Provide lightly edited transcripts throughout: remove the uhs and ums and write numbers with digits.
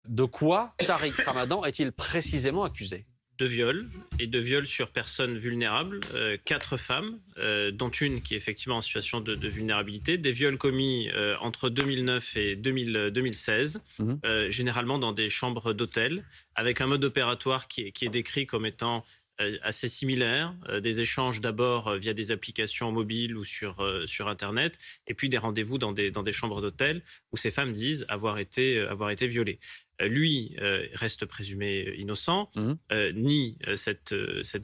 De quoi Tariq Ramadan est-il précisément accusé? De viol et de viol sur personnes vulnérables, 4 femmes, dont une qui est effectivement en situation de vulnérabilité, des viols commis entre 2009 et 2016, généralement dans des chambres d'hôtel, avec un mode opératoire qui est décrit comme étant assez similaire, des échanges d'abord via des applications mobiles ou sur Internet, et puis des rendez-vous dans des chambres d'hôtel où ces femmes disent avoir été violées. Lui reste présumé innocent, nie cette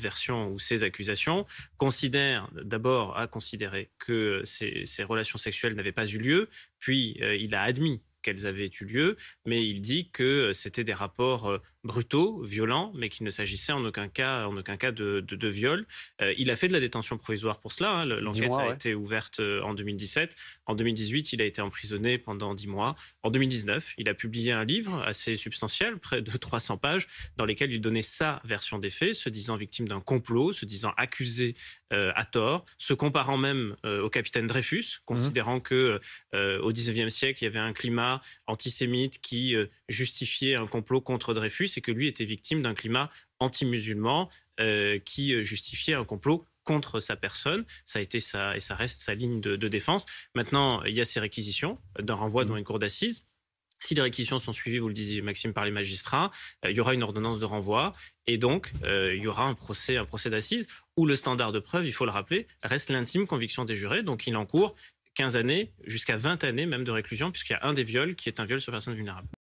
version ou ces accusations, a considéré que ces relations sexuelles n'avaient pas eu lieu, puis il a admis qu'elles avaient eu lieu, mais il dit que c'était des rapports brutaux, violents, mais qu'il ne s'agissait en aucun cas de viol. Il a fait de la détention provisoire pour cela. L'enquête a été ouverte en 2017. En 2018, il a été emprisonné pendant 10 mois. En 2019, il a publié un livre assez substantiel, près de 300 pages, dans lesquels il donnait sa version des faits, se disant victime d'un complot, se disant accusé à tort, se comparant même au capitaine Dreyfus, considérant que au XIXe siècle, il y avait un climat antisémite qui justifiait un complot contre Dreyfus et que lui était victime d'un climat anti-musulman qui justifiait un complot contre sa personne. Ça a été et ça reste sa ligne de défense. Maintenant, il y a ces réquisitions d'un renvoi devant une cour d'assises. Si les réquisitions sont suivies, vous le disiez Maxime, par les magistrats, il y aura une ordonnance de renvoi et donc il y aura un procès d'assises où le standard de preuve, il faut le rappeler, reste l'intime conviction des jurés. Donc il encourt 15 années jusqu'à 20 années même de réclusion puisqu'il y a un des viols qui est un viol sur personne vulnérable.